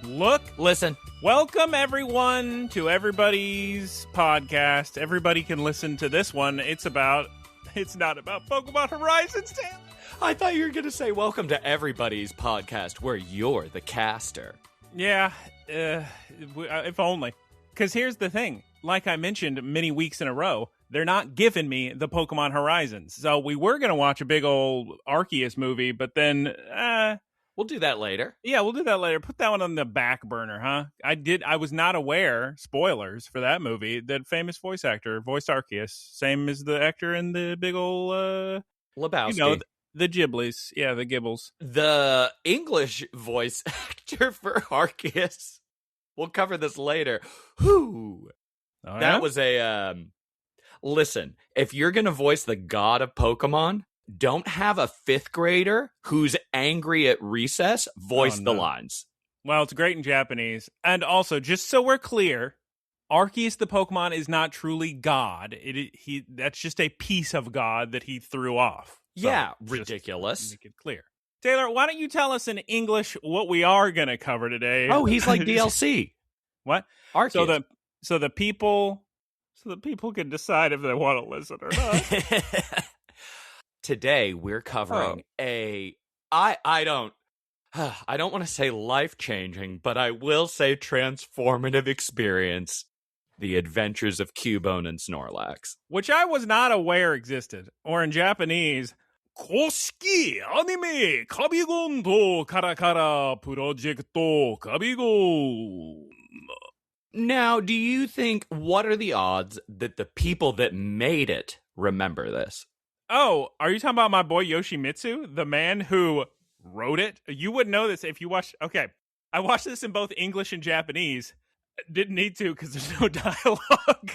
Look, listen. Welcome, everyone, to everybody's podcast. Everybody can listen to this one. It's not about Pokemon Horizons, Taylor. I thought you were going to say welcome to everybody's podcast where you're the caster. Yeah, if only. Because here's the thing. Like I mentioned many weeks in a row, they're not giving me the Pokemon Horizons. So we were going to watch a big old Arceus movie, but then... We'll do that later. Yeah, we'll do that later. Put that one on the back burner, huh? I was not aware, spoilers for that movie, that famous voice actor voiced Arceus. Same as the actor in the big old... Lebowski. You know, the Ghiblies. Yeah, the Gibbles. The English voice actor for Arceus. We'll cover this later. Whew. Oh, that was a... Listen, if you're going to voice the god of Pokemon... Don't have a fifth grader who's angry at recess voice the lines. Well, it's great in Japanese. And also, just so we're clear, Arceus the Pokemon is not truly God. That's just a piece of God that he threw off. So yeah, ridiculous. Make it clear. Taylor, why don't you tell us in English what we are going to cover today? Oh, he's like DLC. What? Arceus. So the people can decide if they want to listen or not. Today we're covering I don't want to say life-changing, but I will say transformative experience. The Adventures of Cubone and Snorlax. Which I was not aware existed. Or in Japanese, Koshiki anime Kabigon to Karakara Projecto Kabigon. Now, do you think, what are the odds that the people that made it remember this? Oh, are you talking about my boy Yoshimitsu, the man who wrote it? You wouldn't know this if you watched... Okay, I watched this in both English and Japanese. Didn't need to because there's no dialogue.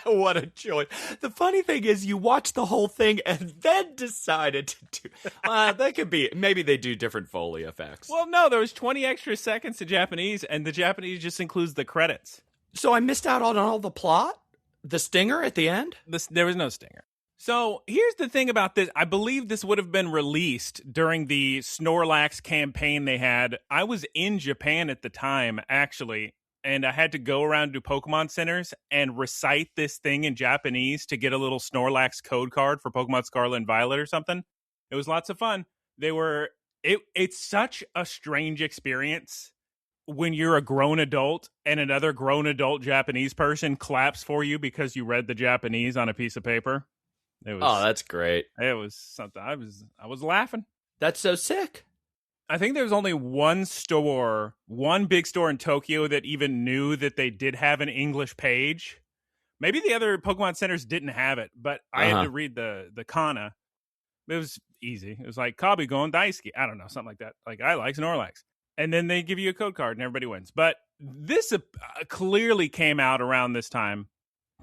What a choice. The funny thing is you watched the whole thing and then decided to do... that could be... Maybe they do different Foley effects. Well, no, there was 20 extra seconds to Japanese, and the Japanese just includes the credits. So I missed out on all the plot? The stinger at the end? There was no stinger. So here's the thing about this. I believe this would have been released during the Snorlax campaign they had. I was in Japan at the time, actually, and I had to go around to Pokemon centers and recite this thing in Japanese to get a little Snorlax code card for Pokemon Scarlet and Violet or something. It was lots of fun. It's such a strange experience when you're a grown adult and another grown adult Japanese person claps for you because you read the Japanese on a piece of paper. That's great. It was something. I was laughing. That's so sick. I think there's only one big store in Tokyo that even knew that they did have an English page. Maybe the other Pokemon centers didn't have it, but I had to read the kana. It was easy. It was like Kabi Gon Daisuki. I don't know, something like that. Like, I like Snorlax. And then they give you a code card and everybody wins. But this clearly came out around this time.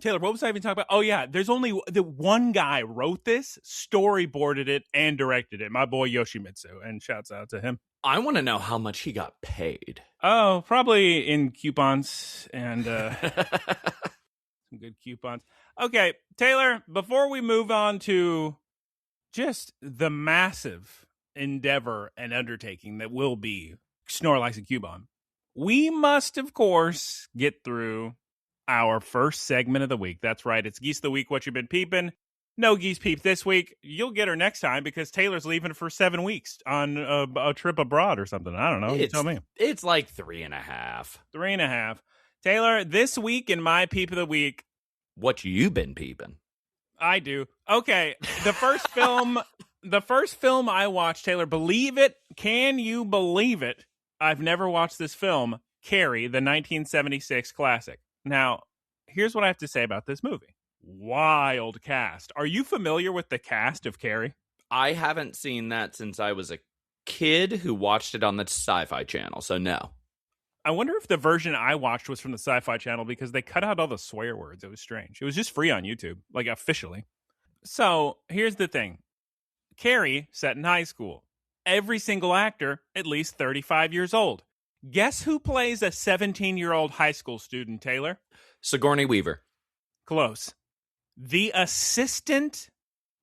Taylor, what was I even talking about? Oh, yeah, there's only the one guy wrote this, storyboarded it, and directed it. My boy Yoshimitsu, and shouts out to him. I want to know how much he got paid. Oh, probably in coupons and some good coupons. Okay, Taylor, before we move on to just the massive endeavor and undertaking that will be Snorlax and Cubone, we must, of course, get through our first segment of the week. That's right. It's Geese of the Week, What You've Been Peeping. No Geese Peep this week. You'll get her next time because Taylor's leaving for 7 weeks on a trip abroad or something. I don't know. You tell me. It's like 3.5. 3.5. Taylor, this week in my Peep of the Week. What you been peeping? I do. Okay. The first film I watched, Taylor, believe it? Can you believe it? I've never watched this film, Carrie, the 1976 classic. Now, here's what I have to say about this movie. Wild cast. Are you familiar with the cast of Carrie? I haven't seen that since I was a kid who watched it on the Sci-Fi Channel, so no. I wonder if the version I watched was from the Sci-Fi Channel because they cut out all the swear words. It was strange. It was just free on YouTube, like officially. So, here's the thing. Carrie, set in high school. Every single actor, at least 35 years old. Guess who plays a 17-year-old high school student, Taylor? Sigourney Weaver. Close. The assistant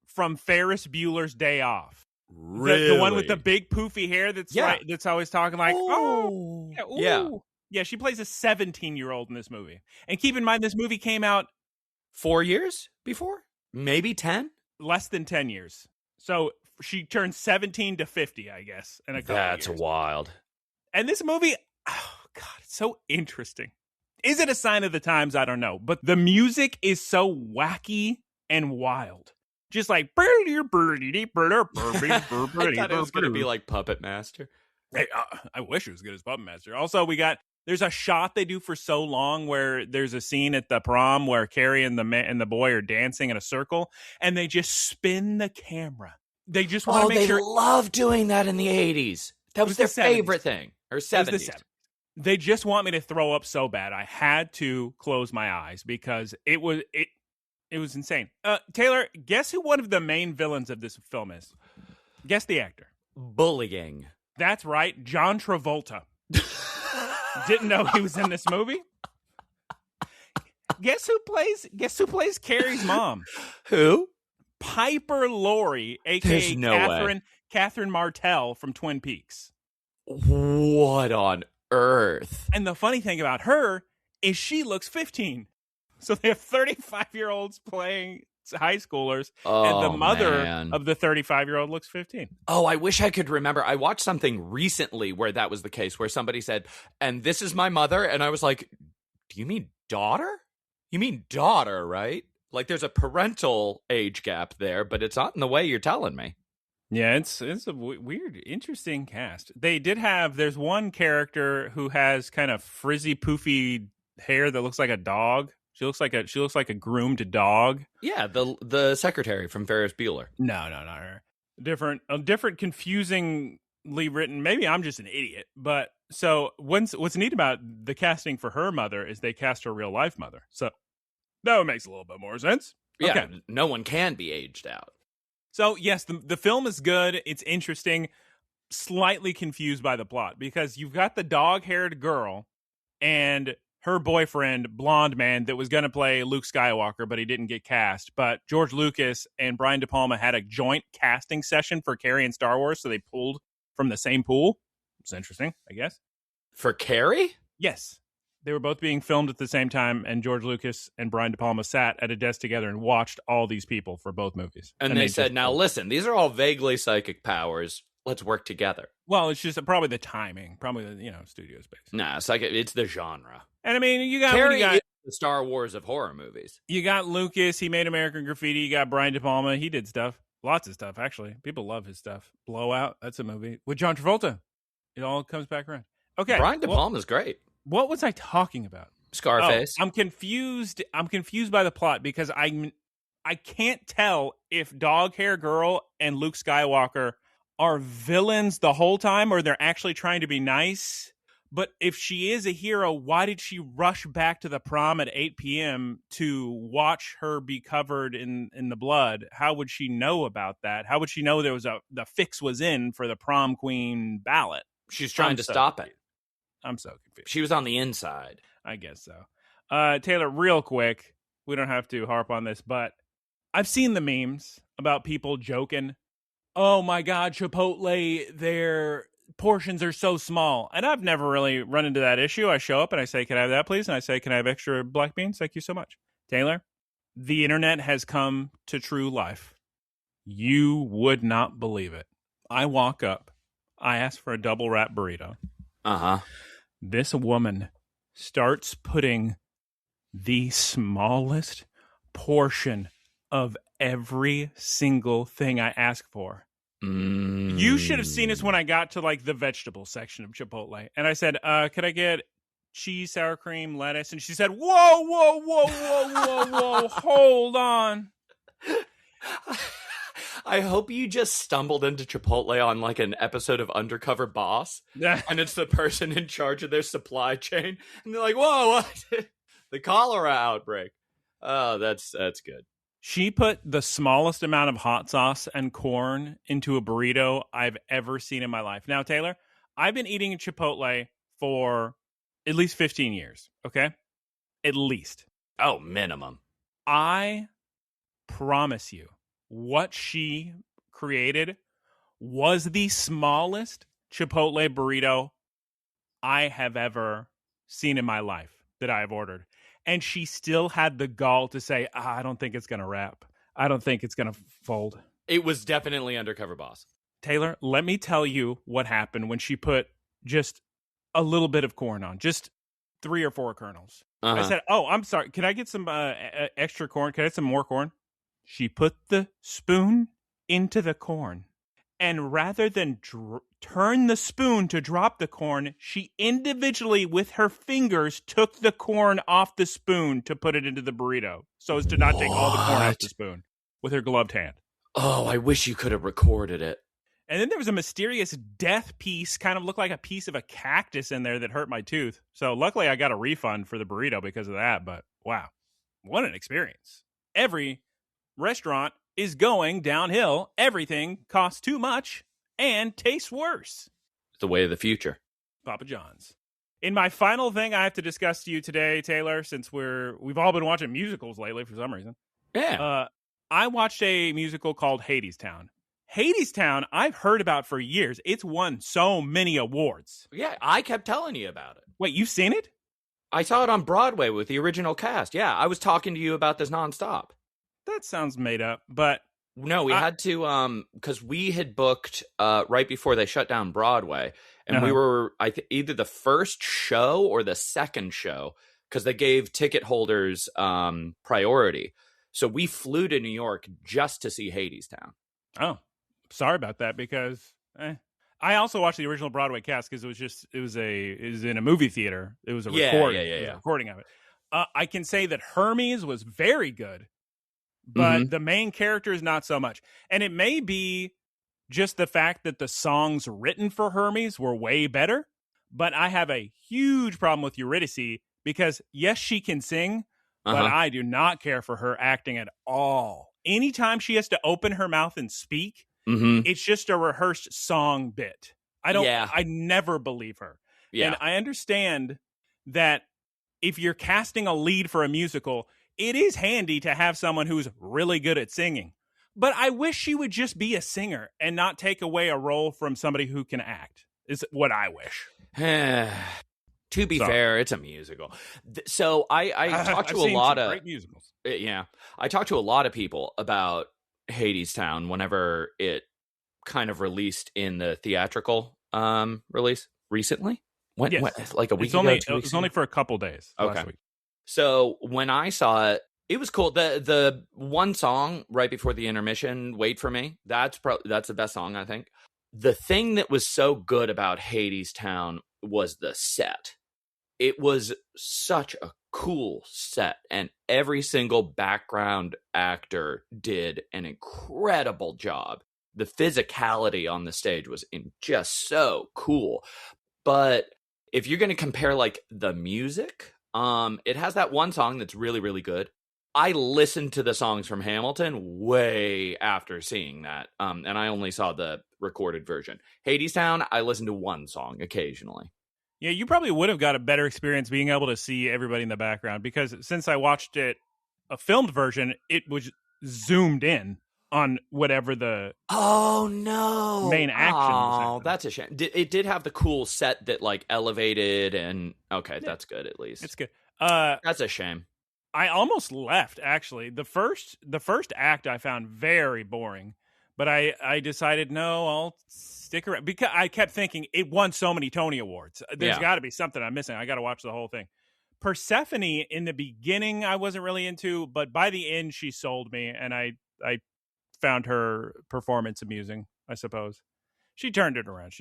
from Ferris Bueller's Day Off. Really? The one with the big poofy hair that's that's always talking like, oh, yeah. Yeah, she plays a 17-year-old in this movie. And keep in mind, this movie came out 4 years before? Maybe 10? Less than 10 years. So she turned 17 to 50, I guess, in a couple That's years. wild. And this movie, oh, God, it's so interesting. Is it a sign of the times? I don't know. But the music is so wacky and wild. Just like, I thought it was going to be like Puppet Master. Hey, I wish it was good as Puppet Master. Also, there's a shot they do for so long where there's a scene at the prom where Carrie and the boy are dancing in a circle, and they just spin the camera. They just want to make sure. They love doing that in the 80s. That was their favorite thing. Or 70s. They just want me to throw up so bad. I had to close my eyes because it was insane. Taylor, guess who one of the main villains of this film is? Guess the actor. Bullying. That's right, John Travolta. Didn't know he was in this movie. Guess who plays Carrie's mom? Who? Piper Laurie, aka Catherine Martell from Twin Peaks. What on earth? And the funny thing about her is she looks 15. So they have 35-year-olds playing high schoolers, and the mother of the 35-year-old looks 15. Oh, I wish I could remember. I watched something recently where that was the case, where somebody said, and this is my mother, and I was like, do you mean daughter? You mean daughter, right? Like there's a parental age gap there, but it's not in the way you're telling me. Yeah, it's a weird, interesting cast. There's one character who has kind of frizzy, poofy hair that looks like a dog. She looks like a groomed dog. Yeah, the secretary from Ferris Bueller. No, not her. Different, confusingly written. Maybe I'm just an idiot. But so what's neat about the casting for her mother is they cast her real life mother. So that makes a little bit more sense. Yeah, okay. No one can be aged out. So yes, the film is good. It's interesting. Slightly confused by the plot because you've got the dog-haired girl and her boyfriend, blonde man, that was going to play Luke Skywalker, but he didn't get cast. But George Lucas and Brian De Palma had a joint casting session for Carrie and Star Wars, so they pulled from the same pool. It's interesting, I guess. For Carrie? Yes. They were both being filmed at the same time, and George Lucas and Brian De Palma sat at a desk together and watched all these people for both movies. And they said, now listen, these are all vaguely psychic powers. Let's work together. Well, it's just probably the timing, probably the studio space. Nah, it's the genre. And I mean, you got Carrie is the Star Wars of horror movies. You got Lucas, he made American Graffiti. You got Brian De Palma, he did stuff. Lots of stuff, actually. People love his stuff. Blowout, that's a movie. With John Travolta. It all comes back around. Okay. Brian De Palma's great. What was I talking about? Scarface. I'm confused by the plot because I can't tell if Dog Hair Girl and Luke Skywalker are villains the whole time or they're actually trying to be nice. But if she is a hero, why did she rush back to the prom at 8 p.m. to watch her be covered in the blood? How would she know about that? How would she know the fix was in for the prom queen ballot? She's trying to stop it. I'm so confused. She was on the inside. I guess so. Taylor, real quick, we don't have to harp on this, but I've seen the memes about people joking, oh my God, Chipotle, their portions are so small. And I've never really run into that issue. I show up and I say, can I have that, please? And I say, can I have extra black beans? Thank you so much. Taylor, the internet has come to true life. You would not believe it. I walk up. I ask for a double wrap burrito. Uh-huh. This woman starts putting the smallest portion of every single thing I ask for. You should have seen us when I got to like the vegetable section of Chipotle. And I said, could I get cheese, sour cream, lettuce? And she said, whoa, hold on. I hope you just stumbled into Chipotle on like an episode of Undercover Boss. And it's the person in charge of their supply chain. And they're like, whoa, what? The cholera outbreak. Oh, that's good. She put the smallest amount of hot sauce and corn into a burrito I've ever seen in my life. Now, Taylor, I've been eating at Chipotle for at least 15 years, okay? At least. Oh, minimum. I promise you, what she created was the smallest Chipotle burrito I have ever seen in my life that I have ordered. And she still had the gall to say, I don't think it's going to wrap. I don't think it's going to fold. It was definitely Undercover Boss. Taylor, let me tell you what happened when she put just a little bit of corn on, just 3 or 4 kernels. I said, oh, I'm sorry. Can I get some extra corn? Can I get some more corn? She put the spoon into the corn. And rather than turn the spoon to drop the corn, she individually, with her fingers, took the corn off the spoon to put it into the burrito, so as to not take all the corn off the spoon with her gloved hand. Oh, I wish you could have recorded it. And then there was a mysterious death piece, kind of looked like a piece of a cactus in there that hurt my tooth. So luckily I got a refund for the burrito because of that. But wow, what an experience. Every restaurant is going downhill. Everything costs too much and tastes worse. It's the way of the future. Papa John's. In my final thing I have to discuss to you today, Taylor, since we've all been watching musicals lately for some reason. Yeah. I watched a musical called HADESTOWN. HADESTOWN, I've heard about for years. It's won so many awards. Yeah, I kept telling you about it. Wait, you've seen it? I saw it on Broadway with the original cast. Yeah, I was talking to you about this nonstop. That sounds made up, but... No, we had to, because we had booked right before they shut down Broadway, and we were either the first show or the second show, because they gave ticket holders priority. So we flew to New York just to see HADESTOWN. Oh, sorry about that, because I also watched the original Broadway cast because it was in a movie theater. It was a recording. It was a recording of it. I can say that Hermes was very good, but the main character is not so much. And it may be just the fact that the songs written for Hermes were way better, but I have a huge problem with Eurydice because, yes, she can sing, but I do not care for her acting at all. Anytime she has to open her mouth and speak, it's just a rehearsed song bit. I never believe her. Yeah. And I understand that if you're casting a lead for a musical, it is handy to have someone who's really good at singing. But I wish she would just be a singer and not take away a role from somebody who can act, is what I wish. To be fair, it's a musical. So I talked to a lot of great musicals. Yeah. I talked to a lot of people about HADESTOWN whenever it kind of released in the theatrical release recently. When, like a week ago? It was only for a couple days. Okay. Last week. So when I saw it, it was cool. The one song right before the intermission, "Wait for Me," that's the best song, I think. The thing that was so good about HADESTOWN was the set. It was such a cool set, and every single background actor did an incredible job. The physicality on the stage was just so cool. But if you're going to compare like the music, it has that one song that's really, really good. I listened to the songs from Hamilton way after seeing that, and I only saw the recorded version. HADESTOWN, I listened to one song occasionally. Yeah, you probably would have got a better experience being able to see everybody in the background, because since I watched it, a filmed version, it was zoomed in on whatever the main action was. Oh, that's a shame. It did have the cool set that like elevated and that's good at least. It's good. That's a shame. I almost left, actually. The first act I found very boring, but I decided no, I'll stick around because I kept thinking it won so many Tony Awards. There's got to be something I'm missing. I got to watch the whole thing. Persephone in the beginning I wasn't really into, but by the end she sold me, and I found her performance amusing, I suppose. She turned it around.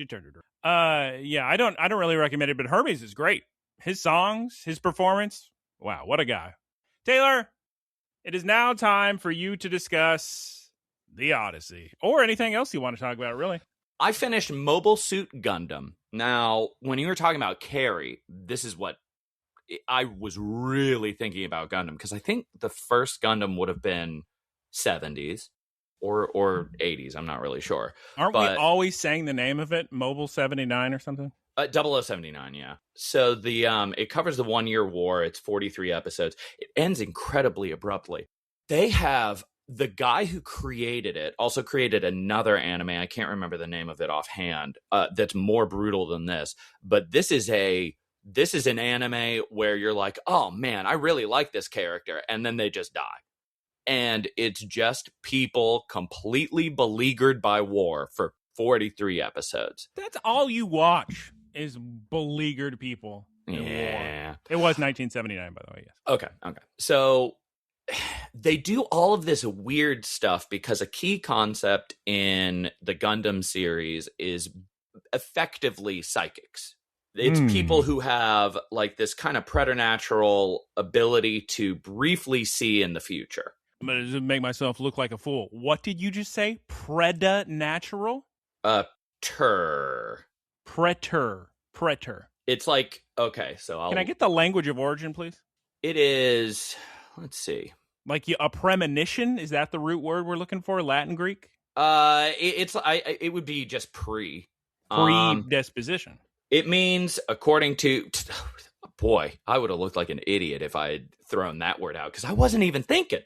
I don't really recommend it, but Hermes is great. His songs, his performance, wow, what a guy. Taylor, it is now time for you to discuss the Odyssey, or anything else you want to talk about, really. I finished Mobile Suit Gundam. Now, when you were talking about Carrie, this is what I was really thinking about Gundam, because I think the first Gundam would have been 70s or 80s. I'm not really sure. Aren't we always saying the name of it? Mobile 79 or something? 0079, yeah. So the it covers the 1 year war. It's 43 episodes. It ends incredibly abruptly. They have the guy who created it also created another anime. I can't remember the name of it offhand. That's more brutal than this. But this is an anime where you're like, oh man, I really like this character, and then they just die. And it's just people completely beleaguered by war for 43 episodes. That's all you watch is beleaguered people. Yeah. It was 1979, by the way, yes. Okay. So they do all of this weird stuff because a key concept in the Gundam series is effectively psychics. It's people who have like this kind of preternatural ability to briefly see in the future. I'm going to make myself look like a fool. What did you just say? Preter-natural? Preter. It's like, okay, so Can I get the language of origin, please? It is, let's see. Like a premonition? Is that the root word we're looking for? Latin, Greek? It would be just pre. Predisposition. It means, according to, boy, I would have looked like an idiot if I had thrown that word out, because I wasn't even thinking.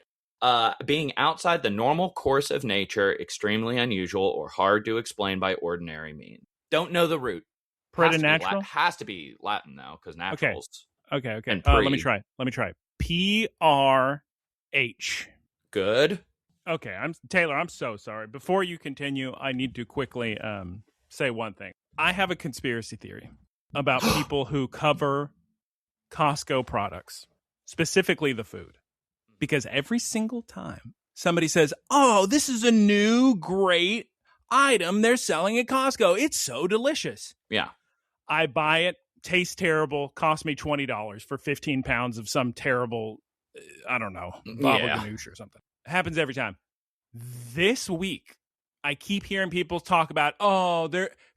Being outside the normal course of nature, extremely unusual, or hard to explain by ordinary means. Don't know the root. Preternatural? Has to be Latin, though, because naturals. Okay. And let me try. PRH. Good. Okay, Taylor, I'm so sorry. Before you continue, I need to quickly say one thing. I have a conspiracy theory about people who cover Costco products, specifically the food. Because every single time somebody says, oh, this is a new great item they're selling at Costco. It's so delicious. Yeah. I buy it, tastes terrible, cost me $20 for 15 pounds of some terrible, I don't know, baba ganoush or something. It happens every time. This week, I keep hearing people talk about, oh,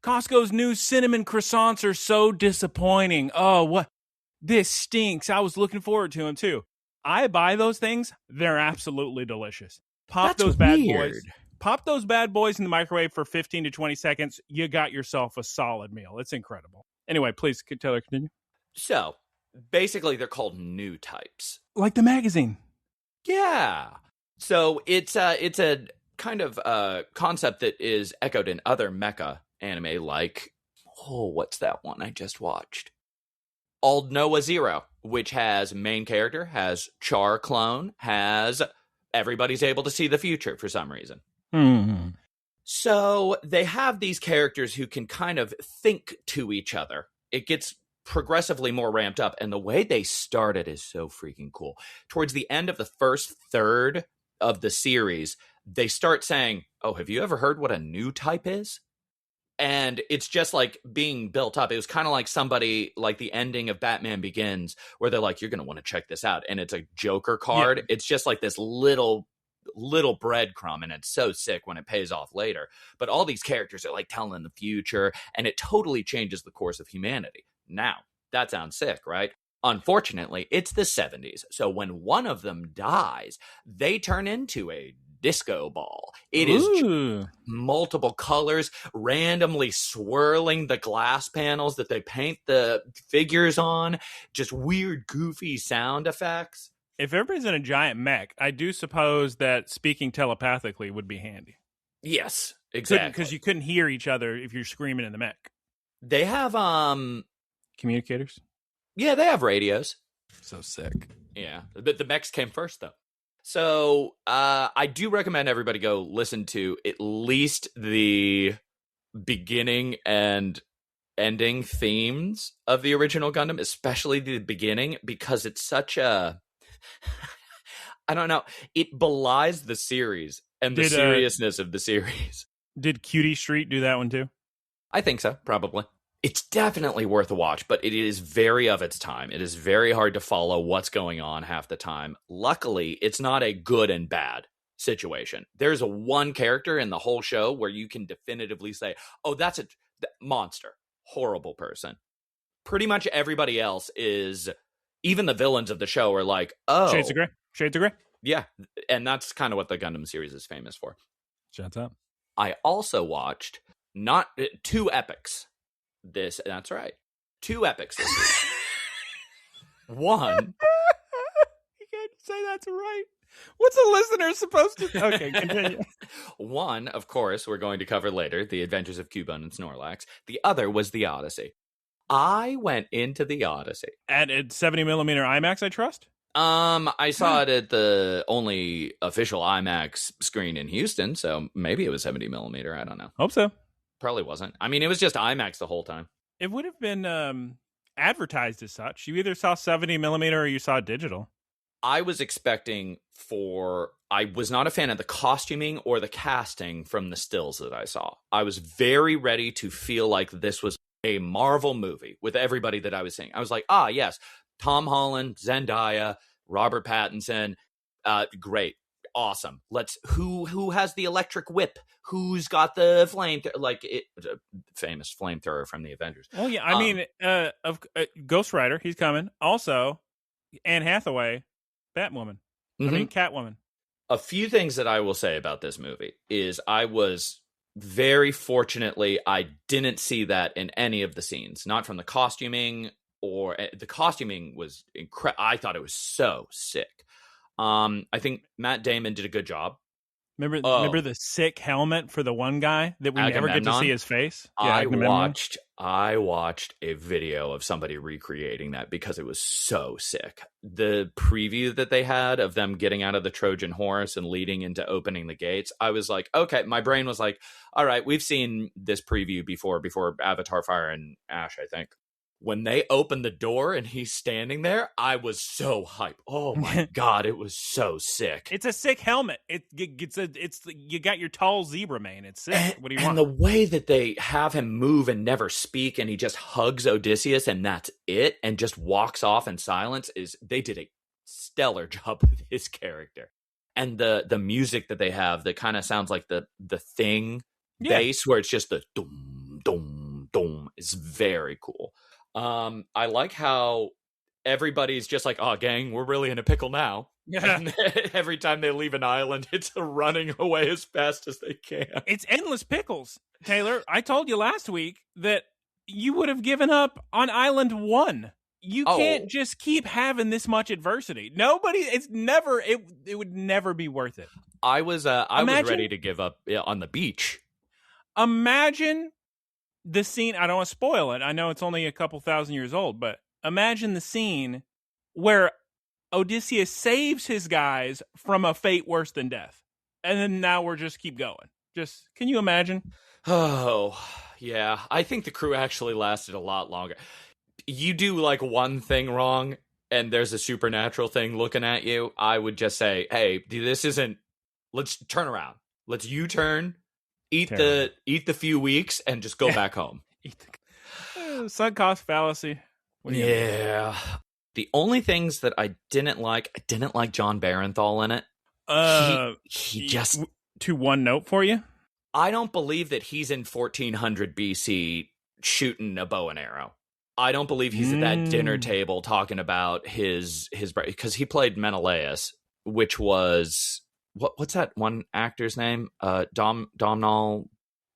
Costco's new cinnamon croissants are so disappointing. Oh, what? This stinks. I was looking forward to them too. I buy those things. They're absolutely delicious. Pop those bad boys in the microwave for 15 to 20 seconds. You got yourself a solid meal. It's incredible. Anyway, please, Taylor, continue. So, basically, they're called new types. Like the magazine. Yeah. So, it's a kind of concept that is echoed in other mecha anime like, what's that one I just watched? Old Noah Zero, which has main character, has Char clone, has everybody's able to see the future for some reason. Mm-hmm. So they have these characters who can kind of think to each other. It gets progressively more ramped up, and the way they started is so freaking cool. Towards the end of the first third of the series, they start saying, oh, have you ever heard what a new type is? And it's just like being built up. It was kind of like somebody, like the ending of Batman Begins, where they're like, you're going to want to check this out. And it's a Joker card. Yeah. It's just like this little breadcrumb, and it's so sick when it pays off later. But all these characters are like telling the future, and it totally changes the course of humanity. Now, that sounds sick, right? Unfortunately, it's the 70s. So when one of them dies, they turn into a disco ball. It is multiple colors, randomly swirling the glass panels that they paint the figures on, just weird, goofy sound effects. If everybody's in a giant mech, I do suppose that speaking telepathically would be handy. Yes, exactly. Because you couldn't hear each other if you're screaming in the mech. They have communicators? Yeah, they have radios. So sick. Yeah, but the mechs came first, though. So I do recommend everybody go listen to at least the beginning and ending themes of the original Gundam, especially the beginning, because it's such a, I don't know, it belies the series and the seriousness of the series. Did Cutie Street do that one too? I think so, probably. It's definitely worth a watch, but it is very of its time. It is very hard to follow what's going on half the time. Luckily, it's not a good and bad situation. There's one character in the whole show where you can definitively say, oh, that's a monster, horrible person. Pretty much everybody else is, even the villains of the show are like, oh. Shades of Grey? Yeah, and that's kind of what the Gundam series is famous for. Shut up. I also watched not 2 epics. That's right. 2 epics this week. One. You can't say that's right. What's a listener supposed to? Okay, continue. One, of course, we're going to cover later, The Adventures of Cubone and Snorlax. The other was the Odyssey. I went into the Odyssey At 70 millimeter IMAX, I trust. I saw it at the only official IMAX screen in Houston, so maybe it was 70 millimeter. I don't know. Hope so. Probably wasn't. I mean, it was just IMAX the whole time. It would have been advertised as such. You either saw 70 millimeter or you saw digital. I was expecting I was not a fan of the costuming or the casting from the stills that I saw. I was very ready to feel like this was a Marvel movie with everybody that I was seeing. I was like, yes, Tom Holland, Zendaya, Robert Pattinson, great, awesome. Who has the electric whip? Who's got the flame? Famous flamethrower from the Avengers. Oh yeah, I mean, Ghost Rider, he's coming. Also, Anne Hathaway, Batwoman. I mean, Catwoman. A few things that I will say about this movie is I was very fortunately, I didn't see that in any of the scenes, not from the costuming or the costuming was incredible. I thought it was so sick. I think Matt Damon did a good job. Remember the sick helmet for the one guy that we never get to see his face? Yeah, I watched a video of somebody recreating that because it was so sick. The preview that they had of them getting out of the Trojan horse and leading into opening the gates, I was like, okay, my brain was like, all right, we've seen this preview before Avatar Fire and Ash, I think. When they opened the door and he's standing there, I was so hyped. Oh my God, it was so sick. It's a sick helmet. It's you got your tall zebra mane. It's sick. What do you want? And the way that they have him move and never speak and he just hugs Odysseus and that's it and just walks off in silence they did a stellar job with his character. And the music that they have that kind of sounds like the Thing bass where it's just the dum dum dum is very cool. I like how everybody's just like, oh, gang, we're really in a pickle now. Yeah. And every time they leave an island, it's running away as fast as they can. It's endless pickles, Taylor. I told you last week that you would have given up on Island 1. You can't just keep having this much adversity. It would never be worth it. I was ready to give up on the beach. Imagine the scene, I don't want to spoil it. I know it's only a couple thousand years old, but imagine the scene where Odysseus saves his guys from a fate worse than death. And then now we're just keep going. Can you imagine? Oh, yeah. I think the crew actually lasted a lot longer. You do like one thing wrong and there's a supernatural thing looking at you. I would just say, hey, let's turn around. Let's U-turn. Eat the few weeks and just go back home. Sunk cost fallacy. Yeah. The only things that I didn't like John Barenthal in it. He just to one note for you. I don't believe that he's in 1400 BC shooting a bow and arrow. I don't believe he's at that dinner table talking about his because he played Menelaus, which was. What's that one actor's name? Domhnall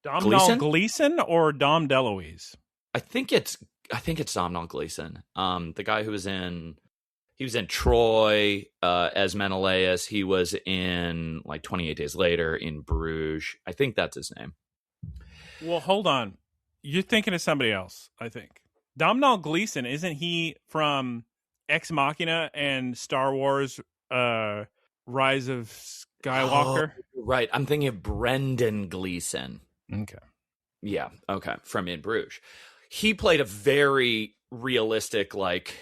Gleeson or Dom DeLuise? I think it's Domhnall Gleeson. The guy who was in Troy as Menelaus. He was in like 28 Days Later in Bruges. I think that's his name. Well, hold on. You're thinking of somebody else, I think. Domhnall Gleeson, isn't he from Ex Machina and Star Wars Rise of Skywalker? Oh, right. I'm thinking of Brendan Gleeson. Okay. Yeah. Okay. From In Bruges. He played a very realistic like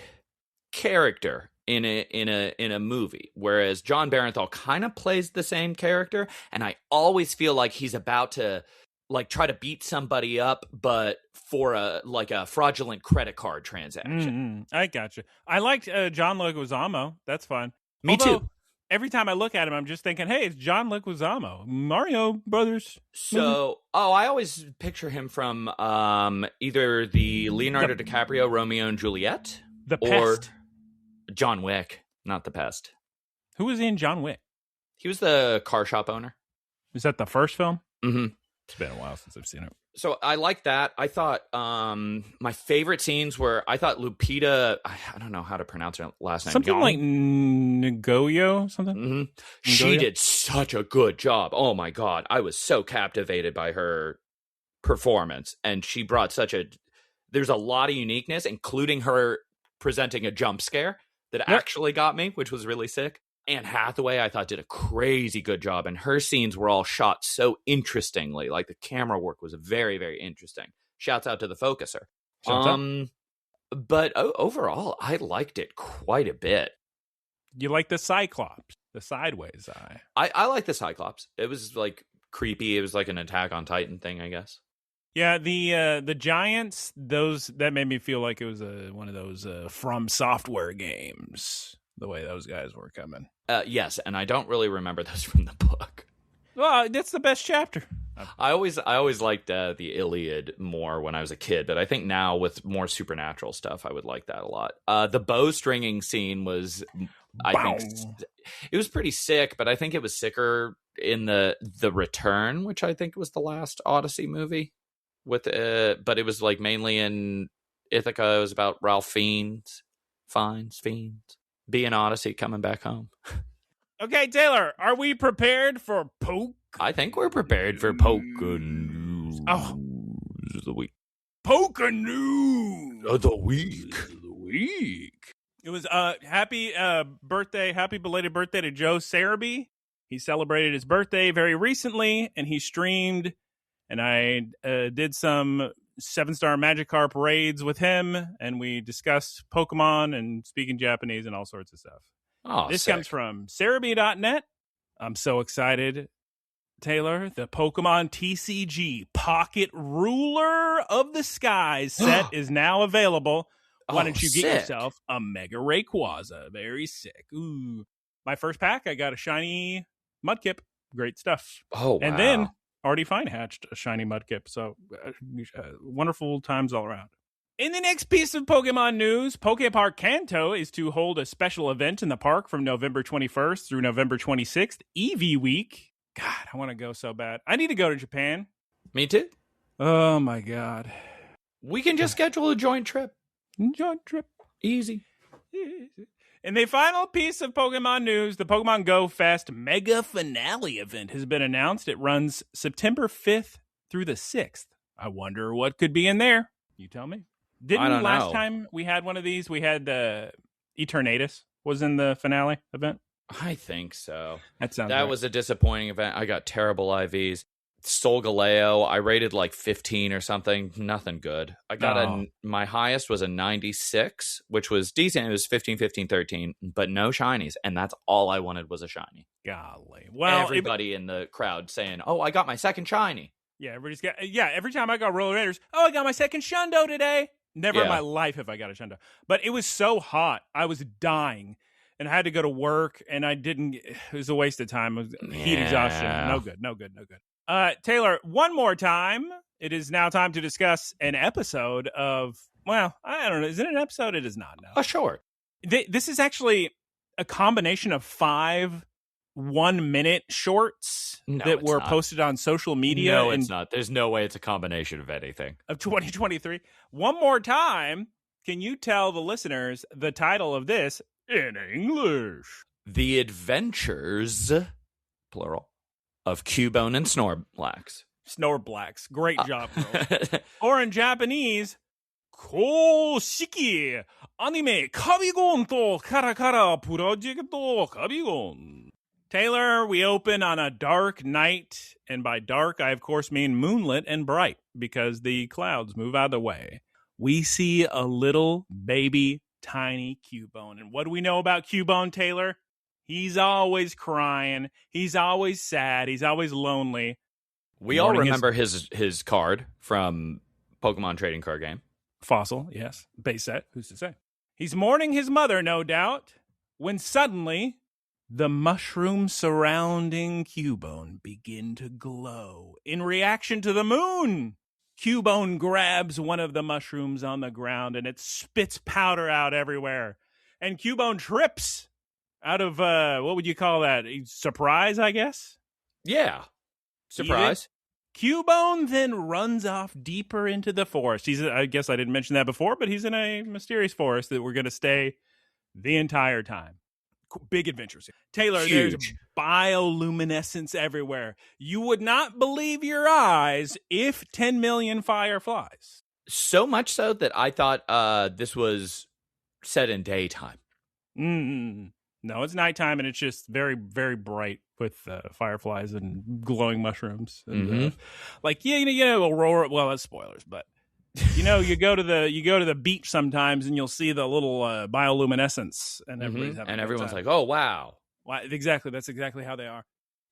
character in a movie, whereas John Barenthal kind of plays the same character, and I always feel like he's about to like try to beat somebody up, but for a fraudulent credit card transaction. I gotcha. I liked John Leguizamo. That's fine. Me too. Every time I look at him, I'm just thinking, hey, it's John Leguizamo, Mario Brothers. So, I always picture him from either the Leonardo DiCaprio Romeo and Juliet, or Pest. John Wick, not The Pest. Who was in John Wick? He was the car shop owner. Was that the first film? Mm-hmm. It's been a while since I've seen it. So I like that. I thought my favorite scenes were, I thought Lupita, I don't know how to pronounce her last name. Something like Ngoyo, something? Mm-hmm. She did such a good job. Oh my God. I was so captivated by her performance. And she brought there's a lot of uniqueness, including her presenting a jump scare that actually got me, which was really sick. Anne Hathaway, I thought, did a crazy good job, and her scenes were all shot so interestingly. Like, the camera work was very, very interesting. Shouts out to the focuser. But overall, I liked it quite a bit. You like the Cyclops, the sideways eye. I like the Cyclops. It was, like, creepy. It was like an Attack on Titan thing, I guess. Yeah, the Giants, that made me feel like it was one of those From Software games. The way those guys were coming. Yes, and I don't really remember those from the book. Well, that's the best chapter. I always liked the Iliad more when I was a kid, but I think now with more supernatural stuff, I would like that a lot. The bowstringing scene was, I think, it was pretty sick, but I think it was sicker in the Return, which I think was the last Odyssey movie. But it was like mainly in Ithaca. It was about Ralph Fiennes. Being Odyssey coming back home. Okay, Taylor, are we prepared for Poke? I think we're prepared for Poké-news of the week. Poké-news of the week. It was happy belated birthday to Joe Sarabi. He celebrated his birthday very recently, and he streamed, and I did some 7-star Magikarp raids with him, and we discussed Pokemon and speaking Japanese and all sorts of stuff. This sick. comes from Sarabi.net. I'm so excited, Taylor. The Pokemon TCG Pocket Ruler of the Skies set is now available. Why don't you get yourself a Mega Rayquaza? Very sick. Ooh. My first pack, I got a shiny Mudkip. Great stuff. Oh, wow. And then already fine hatched a shiny Mudkip. So wonderful times all around. In the next piece of Pokemon news, Poké Park Kanto is to hold a special event in the park from November 21st through November 26th, Eevee Week. God, I want to go so bad. I need to go to Japan. Me too. Oh, my God. We can just schedule a joint trip. Joint trip. Easy. In the final piece of Pokemon news, the Pokemon Go Fest Mega Finale event has been announced. It runs September 5th through the 6th. I wonder what could be in there. You tell me. Didn't last time we had one of these, we had the Eternatus was in the finale event? I think so. That was a disappointing event. I got terrible IVs. Solgaleo, I rated like 15 or something. Nothing good. I got my highest was a 96, which was decent. It was 15, 15, 13, but no shinies. And that's all I wanted was a shiny. Golly. Well, everybody in the crowd saying, "Oh, I got my second shiny." Yeah, everybody's got. Yeah, every time I got Roller Raiders, oh, I got my second Shundo today. Never in my life have I got a Shundo. But it was so hot, I was dying, and I had to go to work, and I didn't. It was a waste of time. It was heat exhaustion. No good. Taylor, one more time. It is now time to discuss an episode of. Well, I don't know. Is it an episode? It is not. No. Oh, sure. This is actually a combination of 5 1-minute shorts that were posted on social media. No, it's not. There's no way it's a combination of anything. Of 2023. One more time, can you tell the listeners the title of this in English? The Adventures, plural, of Cubone and Snorlax. Snorlax. Great job, girl. Or in Japanese, Koshiki Anime Kabi Gon to Karakara Project Kabi Gon. Taylor, we open on a dark night, and by dark, I of course mean moonlit and bright, because the clouds move out of the way. We see a little baby tiny Cubone, and what do we know about Cubone, Taylor? He's always crying, he's always sad, he's always lonely. We all remember his card from Pokemon Trading Card Game. Fossil, yes. Base set, who's to say? He's mourning his mother, no doubt, when suddenly the mushrooms surrounding Cubone begin to glow in reaction to the moon. Cubone grabs one of the mushrooms on the ground, and it spits powder out everywhere. And Cubone trips out of, what would you call that? Surprise, I guess? Yeah. Surprise. Cubone then runs off deeper into the forest. I guess I didn't mention that before, but he's in a mysterious forest that we're going to stay the entire time. Big adventures. Taylor, Huge. There's bioluminescence everywhere. You would not believe your eyes if 10 million fireflies. So much so that I thought this was set in daytime. No, it's nighttime, and it's just very, very bright with fireflies and glowing mushrooms. And, aurora. Well, that's spoilers, but you go to the beach sometimes, and you'll see the little bioluminescence, and everyone's like, "Oh, wow!" Exactly, that's exactly how they are.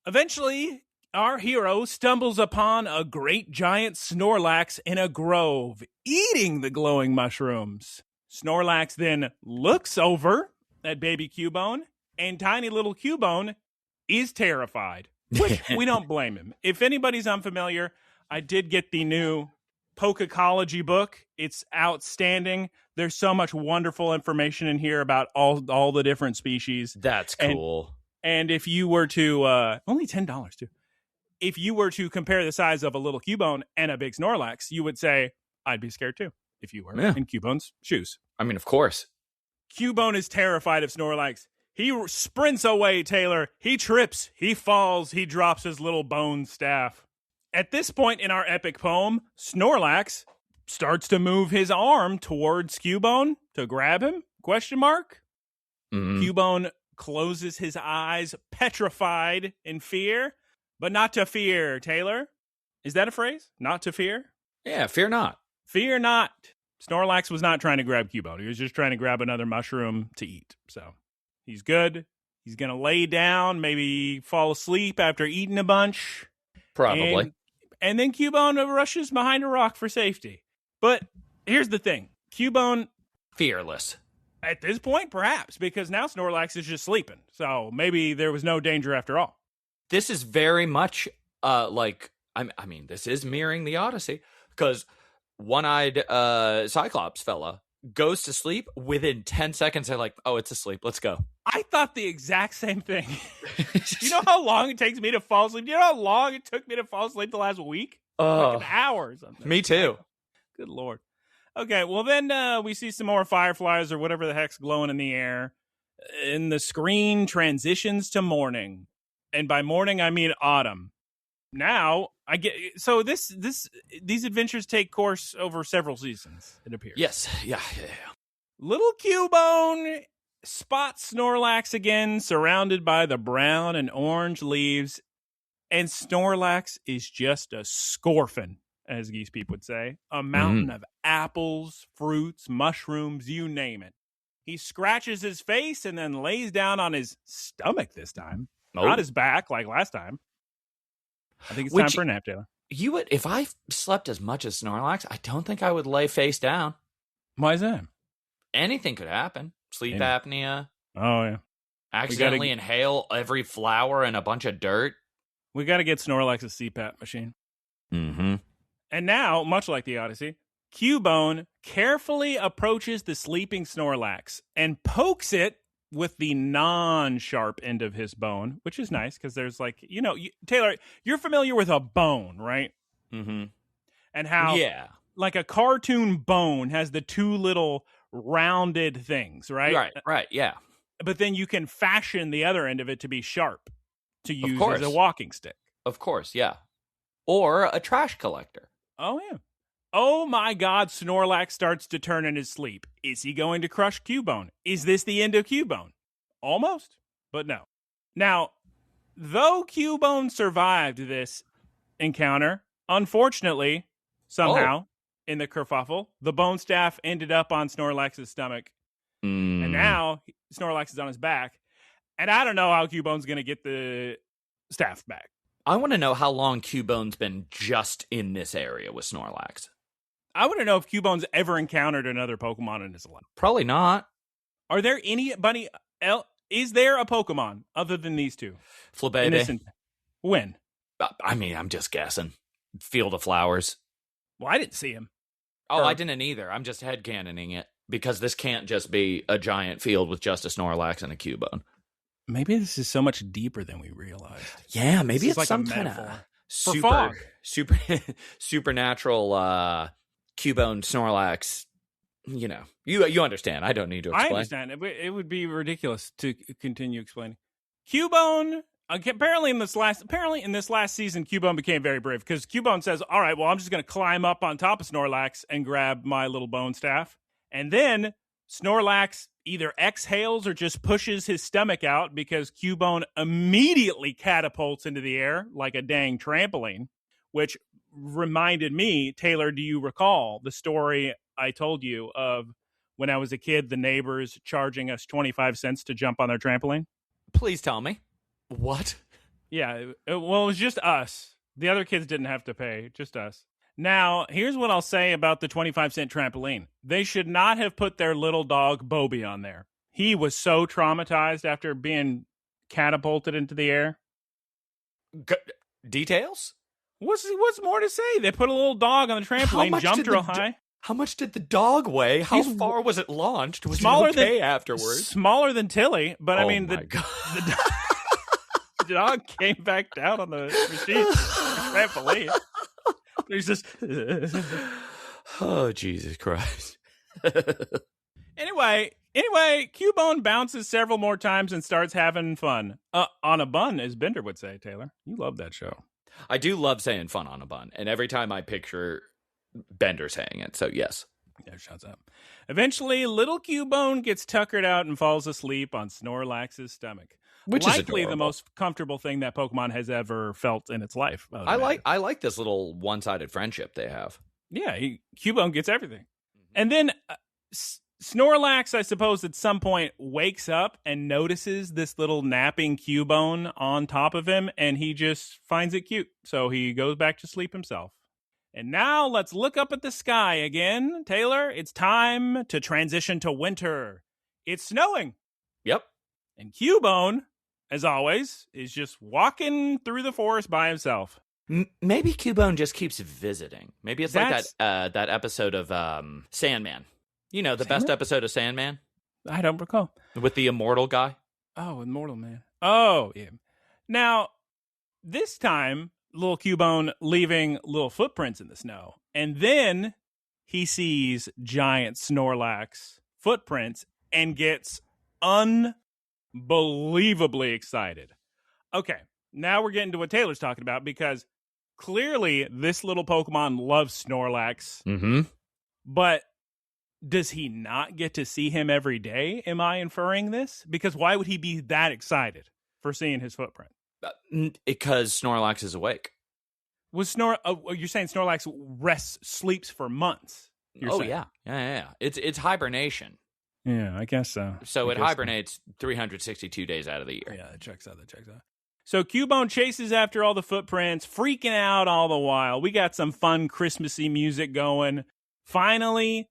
Eventually, our hero stumbles upon a great giant Snorlax in a grove, eating the glowing mushrooms. Snorlax then looks over at baby Cubone, and tiny little Cubone is terrified, which we don't blame him. If anybody's unfamiliar, I did get the new Pokécology book. It's outstanding. There's so much wonderful information in here about all the different species. That's cool. And if you were to, only $10 too. If you were to compare the size of a little Cubone and a big Snorlax, you would say, I'd be scared too, if you were in Cubone's shoes. I mean, of course. Cubone is terrified of Snorlax. He sprints away, Taylor. He trips. He falls. He drops his little bone staff. At this point in our epic poem, Snorlax starts to move his arm towards Cubone to grab him? ? Cubone closes his eyes, petrified in fear, but not to fear, Taylor. Is that a phrase? Not to fear? Yeah, fear not. Fear not. Snorlax was not trying to grab Cubone. He was just trying to grab another mushroom to eat. So he's good. He's going to lay down, maybe fall asleep after eating a bunch. Probably. And then Cubone rushes behind a rock for safety. But here's the thing. Cubone... fearless. At this point, perhaps, because now Snorlax is just sleeping. So maybe there was no danger after all. This is very much this is mirroring the Odyssey, because one-eyed Cyclops fella goes to sleep. Within 10 seconds, they're like, oh, it's asleep. Let's go. I thought the exact same thing. You know how long it takes me to fall asleep? You know how long it took me to fall asleep the last week? Like an hour or something. Me too. Good Lord. Okay, well then we see some more fireflies or whatever the heck's glowing in the air. And the screen transitions to morning. And by morning, I mean autumn. Now, I get so these adventures take course over several seasons, it appears. Yes. Yeah. Little Cubone spots Snorlax again, surrounded by the brown and orange leaves, and Snorlax is just a scorfin, as Geese Peep would say. A mountain of apples, fruits, mushrooms, you name it. He scratches his face and then lays down on his stomach this time. Not his back like last time. I think it's time for a nap, Taylor. You would, if I slept as much as Snorlax, I don't think I would lay face down. Why is that? Anything could happen. Sleep apnea. Oh, yeah. Accidentally inhale every flower and a bunch of dirt. We got to get Snorlax a CPAP machine. Mm-hmm. And now, much like the Odyssey, Cubone carefully approaches the sleeping Snorlax and pokes it with the non-sharp end of his bone, which is nice because there's Taylor, you're familiar with a bone, right? Mm-hmm. And how, like a cartoon bone has the two little rounded things, right? Right, yeah. But then you can fashion the other end of it to be sharp to use as a walking stick. Of course, yeah. Or a trash collector. Oh, yeah. Oh my God, Snorlax starts to turn in his sleep. Is he going to crush Cubone? Is this the end of Cubone? Almost, but no. Now, though Cubone survived this encounter, unfortunately, somehow, in the kerfuffle, the bone staff ended up on Snorlax's stomach. And now Snorlax is on his back. And I don't know how Cubone's going to get the staff back. I want to know how long Cubone's been just in this area with Snorlax. I want to know if Cubone's ever encountered another Pokemon in his life. Probably not. Are there anybody else? Is there a Pokemon other than these two? Flabébé. When? I mean, I'm just guessing. Field of Flowers. Well, I didn't see him. Oh, I didn't either. I'm just headcanoning it. Because this can't just be a giant field with just a Snorlax and a Cubone. Maybe this is so much deeper than we realized. Yeah, maybe it's like some kind of supernatural Cubone Snorlax. You know, you understand. I don't need to explain. I understand. It would be ridiculous to continue explaining. Cubone, apparently in this last season, Cubone became very brave because Cubone says, all right, well, I'm just going to climb up on top of Snorlax and grab my little bone staff. And then Snorlax either exhales or just pushes his stomach out because Cubone immediately catapults into the air like a dang trampoline, which reminded me, Taylor, do you recall the story I told you of when I was a kid, the neighbors charging us 25 cents to jump on their trampoline? Please tell me. What? Yeah, it was just us. The other kids didn't have to pay, just us. Now, here's what I'll say about the 25-cent trampoline. They should not have put their little dog, Bobby, on there. He was so traumatized after being catapulted into the air. Details? What's more to say? They put a little dog on the trampoline, jumped real high. How much did the dog weigh? How far was it launched? Was it okay afterwards? Smaller than Tilly, but I mean, the dog came back down on the machine, trampoline. He's just, oh, Jesus Christ. Anyway, Cubone bounces several more times and starts having fun. On a bun, as Bender would say, Taylor. You love that show. I do love saying fun on a bun, and every time I picture Bender saying it, so yes. Yeah, shuts up. Eventually, little Cubone gets tuckered out and falls asleep on Snorlax's stomach. Which likely is adorable. The most comfortable thing that Pokemon has ever felt in its life. I like this little one-sided friendship they have. Yeah, Cubone gets everything. And then Snorlax, I suppose, at some point wakes up and notices this little napping Cubone on top of him, and he just finds it cute. So he goes back to sleep himself. And now let's look up at the sky again. Taylor, it's time to transition to winter. It's snowing. Yep. And Cubone, as always, is just walking through the forest by himself. Maybe Cubone just keeps visiting. Maybe it's like that episode of Sandman. You know, the best episode of Sandman? I don't recall. With the immortal guy? Oh, Immortal Man. Oh, yeah. Now, this time, little Cubone leaving little footprints in the snow. And then he sees giant Snorlax footprints and gets unbelievably excited. Okay, now we're getting to what Taylor's talking about because clearly this little Pokemon loves Snorlax. Mm-hmm. But does he not get to see him every day? Am I inferring this? Because why would he be that excited for seeing his footprint? Because Snorlax is awake. You're saying Snorlax sleeps for months? Yeah. It's hibernation. Yeah, I guess so. So it hibernates 362 days out of the year. Yeah, that checks out. So Cubone chases after all the footprints, freaking out all the while. We got some fun Christmassy music going. Finally,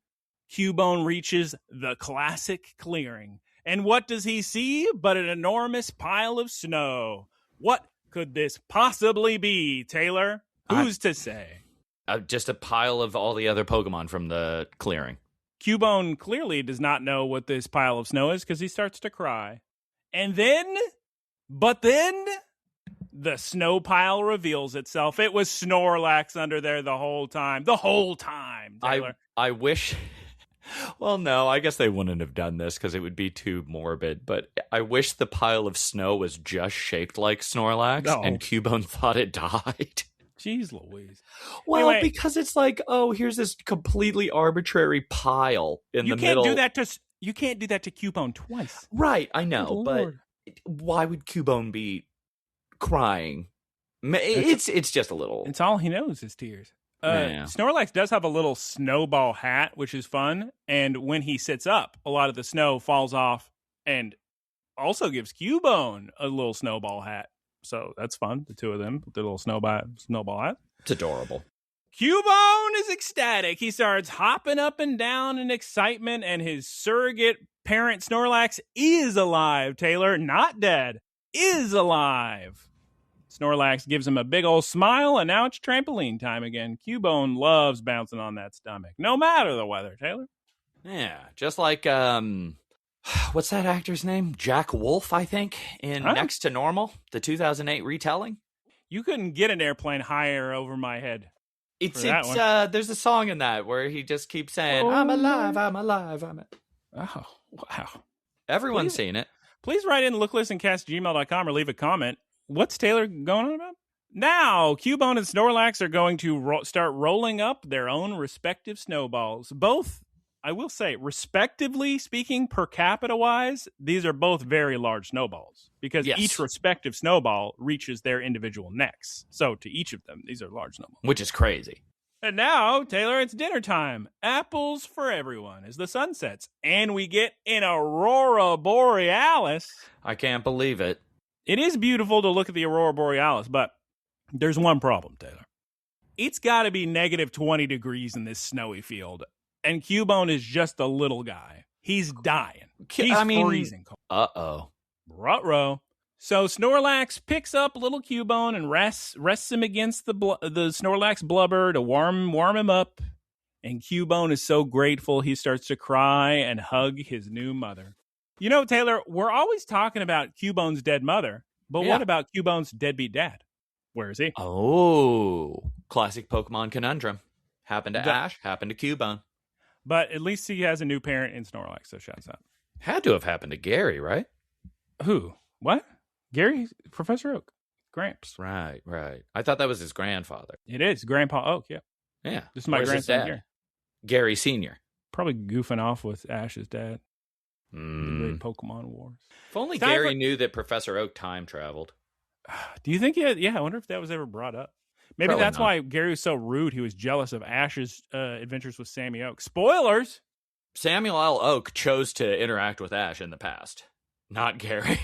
Cubone reaches the classic clearing. And what does he see but an enormous pile of snow? What could this possibly be, Taylor? Who's to say? Just a pile of all the other Pokemon from the clearing. Cubone clearly does not know what this pile of snow is because he starts to cry. And then, the snow pile reveals itself. It was Snorlax under there the whole time. The whole time, Taylor. I wish... Well, no, I guess they wouldn't have done this because it would be too morbid, but I wish the pile of snow was just shaped like Snorlax and Cubone thought it died. Jeez Louise. Well, anyway, because it's like, here's this completely arbitrary pile in the middle. You can't do that to Cubone twice. Right, I know, but why would Cubone be crying? It's just a little... It's all he knows is tears. Snorlax does have a little snowball hat, which is fun. And when he sits up, a lot of the snow falls off and also gives Cubone a little snowball hat. So that's fun. The two of them with their little snowball hat. It's adorable. Cubone is ecstatic. He starts hopping up and down in excitement, and his surrogate parent Snorlax is alive, Taylor. Not dead. Is alive. Snorlax gives him a big old smile, and now it's trampoline time again. Cubone loves bouncing on that stomach, no matter the weather, Taylor. Yeah, just like, what's that actor's name? Jack Wolf, I think, in Next to Normal, the 2008 retelling. You couldn't get an airplane higher over my head. It's there's a song in that where he just keeps saying, I'm alive, I'm alive, Oh, wow. Everyone's seen it. Please write in looklistandcast@gmail.com or leave a comment. What's Taylor going on about? Now, Cubone and Snorlax are going to start rolling up their own respective snowballs. Both, I will say, respectively speaking, per capita wise, these are both very large snowballs because each respective snowball reaches their individual necks. So to each of them, these are large snowballs. Which is crazy. And now, Taylor, it's dinner time. Apples for everyone as the sun sets. And we get an Aurora Borealis. I can't believe it. It is beautiful to look at the Aurora Borealis, but there's one problem, Taylor. It's got to be negative 20 degrees in this snowy field. And Cubone is just a little guy. He's dying. He's freezing cold. Uh-oh. Ruh-roh. So Snorlax picks up little Cubone and rests him against the Snorlax blubber to warm him up. And Cubone is so grateful he starts to cry and hug his new mother. You know, Taylor, we're always talking about Cubone's dead mother, but what about Cubone's deadbeat dad? Where is he? Oh, classic Pokemon conundrum. Happened to Ash, happened to Cubone. But at least he has a new parent in Snorlax, so shouts out. Had to have happened to Gary, right? Who? What? Gary? Professor Oak. Gramps. Right. I thought that was his grandfather. It is. Grandpa Oak, yeah. Yeah. This is my grandson, Gary. Gary Sr. Probably goofing off with Ash's dad. The great Pokemon Wars. If only Gary knew that Professor Oak time traveled. Do you think he had? Yeah, I wonder if that was ever brought up. Maybe probably that's not. Why Gary was so rude. He was jealous of Ash's adventures with Sammy Oak. Spoilers! Samuel L. Oak chose to interact with Ash in the past, not Gary.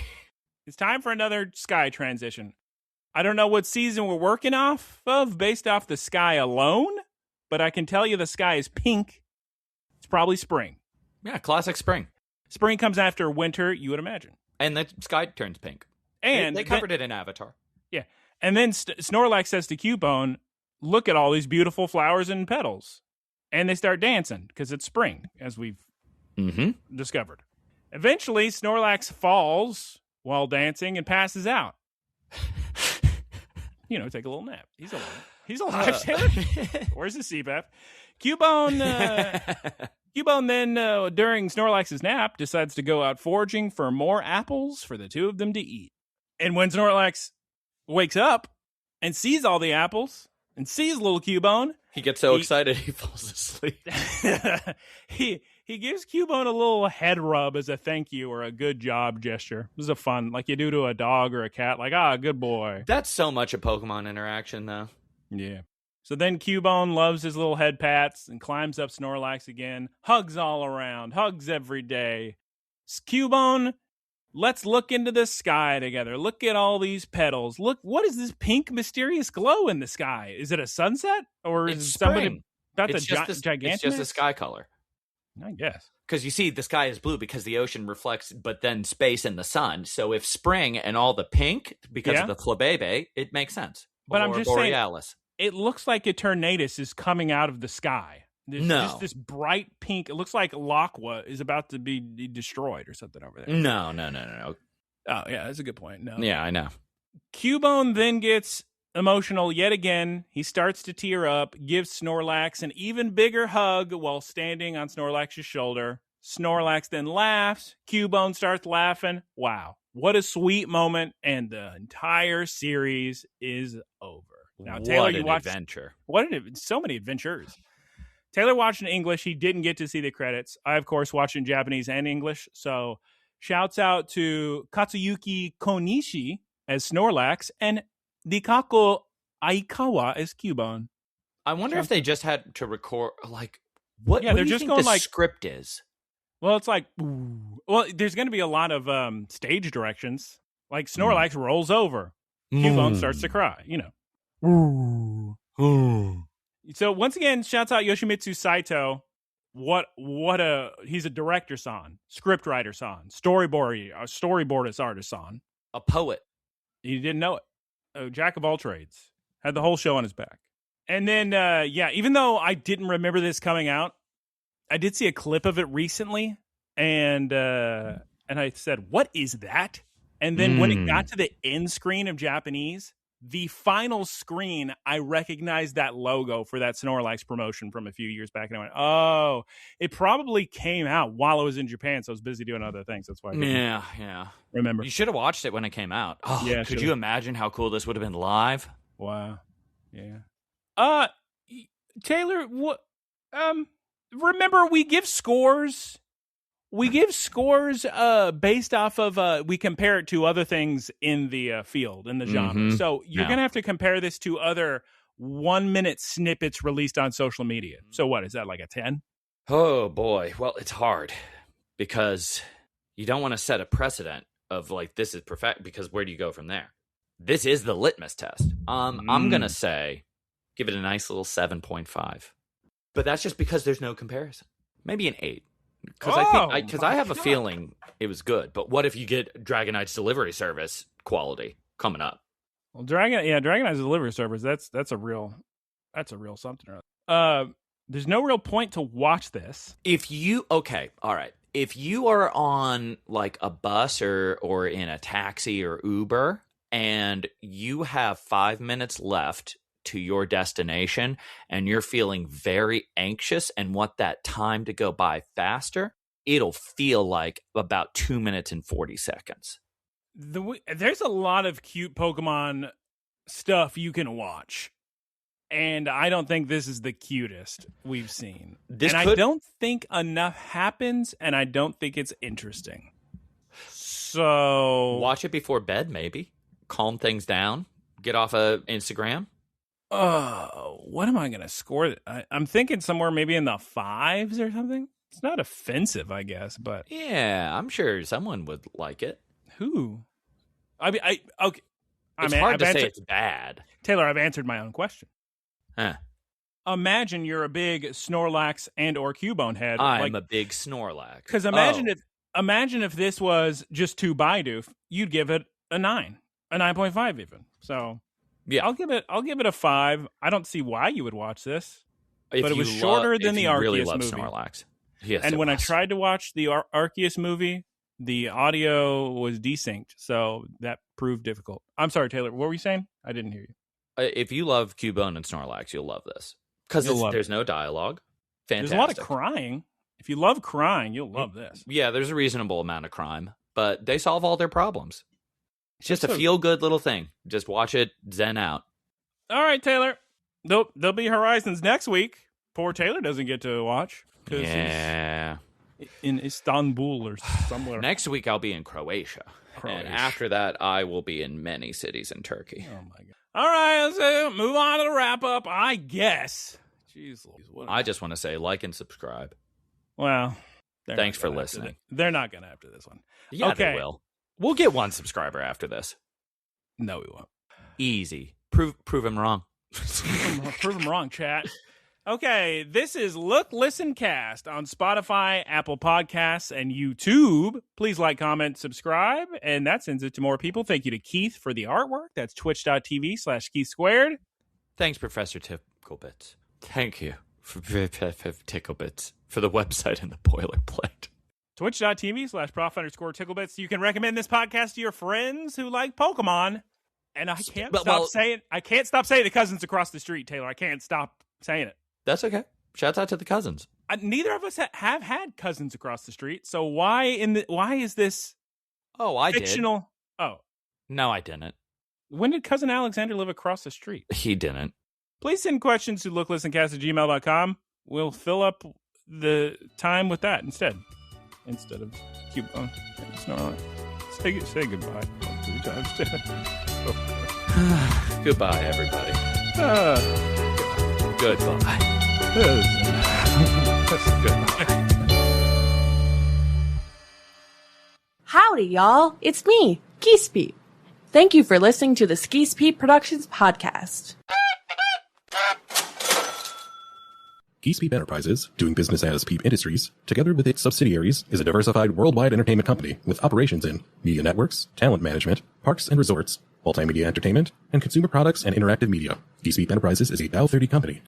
It's time for another sky transition. I don't know what season we're working off of based off the sky alone, but I can tell you the sky is pink. It's probably spring. Yeah, classic spring. Spring comes after winter, you would imagine. And the sky turns pink. And they covered it in Avatar. Yeah. And then Snorlax says to Cubone, look at all these beautiful flowers and petals. And they start dancing because it's spring, as we've discovered. Eventually, Snorlax falls while dancing and passes out. Take a little nap. He's alive. He's alive, Taylor. Where's the CPAP? Cubone then, during Snorlax's nap, decides to go out foraging for more apples for the two of them to eat. And when Snorlax wakes up and sees all the apples and sees little Cubone, he gets so excited he falls asleep. He gives Cubone a little head rub as a thank you or a good job gesture. This is a fun, like you do to a dog or a cat, like, good boy. That's so much a Pokemon interaction, though. Yeah. So then Cubone loves his little head pats and climbs up Snorlax again. Hugs all around. Hugs every day. Cubone, let's look into the sky together. Look at all these petals. Look, what is this pink mysterious glow in the sky? Is it a sunset? Or is somebody about the gigantic? It's just a sky color. I guess. Because you see, the sky is blue because the ocean reflects, but then space and the sun. So if spring and all the pink, because of the Flabébé, it makes sense. But I'm just saying, it looks like Eternatus is coming out of the sky. There's just this bright pink. It looks like Laqua is about to be destroyed or something over there. No. Oh, yeah, that's a good point. No. Yeah, I know. Cubone then gets emotional yet again. He starts to tear up, gives Snorlax an even bigger hug while standing on Snorlax's shoulder. Snorlax then laughs. Cubone starts laughing. Wow. What a sweet moment. And the entire series is over. Now, Taylor, you watched adventure. So many adventures. Taylor watched in English. He didn't get to see the credits. I, of course, watched in Japanese and English. So shouts out to Katsuyuki Konishi as Snorlax and Nikako Aikawa as Cubone. I wonder if they just had to record, what do you think the script is? Well, it's like, there's going to be a lot of stage directions. Like Snorlax rolls over. Cubone starts to cry, So once again, shouts out Yoshimitsu Saito. He's a director son, script writer son, storyboardist artist son. A poet. He didn't know it. A jack of all trades. Had the whole show on his back. And then, even though I didn't remember this coming out, I did see a clip of it recently. And I said, what is that? And then when it got to the end screen of Japanese, the final screen, I recognized that logo for that Snorlax promotion from a few years back. And I went, oh, it probably came out while I was in Japan. So I was busy doing other things. That's why I didn't remember. You should have watched it when it came out. Oh, yeah, could you imagine how cool this would have been live? Wow. Yeah. Taylor, what? Remember, we give scores. We give scores based off of we compare it to other things in the field, in the genre. So you're going to have to compare this to other 1-minute snippets released on social media. So what, is that like a 10? Oh, boy. Well, it's hard because you don't want to set a precedent of like, this is perfect, because where do you go from there? This is the litmus test. I'm going to say, give it a nice little 7.5. But that's just because there's no comparison. Maybe an 8. Because I have a feeling it was good. But what if you get Dragonite's delivery service quality coming up? Well, Dragonite's delivery service, that's a real something. There's no real point to watch this. If you are on like a bus or in a taxi or Uber and you have 5 minutes left to your destination and you're feeling very anxious and want that time to go by faster, it'll feel like about 2 minutes and 40 seconds. There's a lot of cute Pokemon stuff you can watch, and I don't think this is the cutest we've seen. I don't think enough happens, and I don't think it's interesting. So watch it before bed, maybe. Calm things down. Get off of Instagram. What am I going to score? I'm thinking somewhere maybe in the 5s or something. It's not offensive, I guess, but yeah, I'm sure someone would like it. Who? Okay. It's hard to say it's bad. Taylor, I've answered my own question. Huh. Imagine you're a big Snorlax and or Cubone head. I'm a big Snorlax. Because imagine if this was just 2 Bidoof, you'd give it a 9, a 9.5 even. So yeah, I'll give it a 5. I don't see why you would watch this, but it was shorter than the Arceus really love movie. Snorlax. Yes, and when I tried to watch the Arceus movie, the audio was desynced, so that proved difficult. I'm sorry, Taylor. What were you saying? I didn't hear you. If you love Cubone and Snorlax, you'll love this because there's no dialogue. Fantastic. There's a lot of crying. If you love crying, you'll love this. Yeah, there's a reasonable amount of crime, but they solve all their problems. It's just a feel-good little thing. Just watch it, zen out. All right, Taylor. There'll be Horizons next week. Poor Taylor doesn't get to watch. Yeah. He's in Istanbul or somewhere. Next week, I'll be in Croatia. And after that, I will be in many cities in Turkey. Oh, my God. All right, let's move on to the wrap-up, I guess. Jeez, I just want to say like and subscribe. Well, thanks for listening. They're not going to after this one. Yeah, okay. They will. We'll get 1 subscriber after this. No, we won't. Easy. Prove him wrong. Prove him wrong, chat. Okay, this is Look, Listen, Cast on Spotify, Apple Podcasts, and YouTube. Please like, comment, subscribe, and that sends it to more people. Thank you to Keith for the artwork. That's twitch.tv/Keith Squared. Thanks, Professor Ticklebits. Thank you for Ticklebits for the website and the boilerplate. Twitch.tv/Prof_Ticklebits. You can recommend this podcast to your friends who like Pokemon. And I can't stop saying the cousins across the street, Taylor. I can't stop saying it. That's okay. Shouts out to the cousins. Neither of us have had cousins across the street. So why is this fictional? Did. Oh. No, I didn't. When did Cousin Alexander live across the street? He didn't. Please send questions to looklistencast@gmail.com. We'll fill up the time with that instead of Cubone and Snorlax. Say goodbye 3 times. Goodbye, everybody. Goodbye. Goodbye. Howdy, y'all. It's me, Peep. Thank you for listening to the Peep Productions podcast. Peep Enterprises, doing business as Peep Industries, together with its subsidiaries, is a diversified worldwide entertainment company with operations in media networks, talent management, parks and resorts, multimedia entertainment, and consumer products and interactive media. Peep Enterprises is a Dow 30 company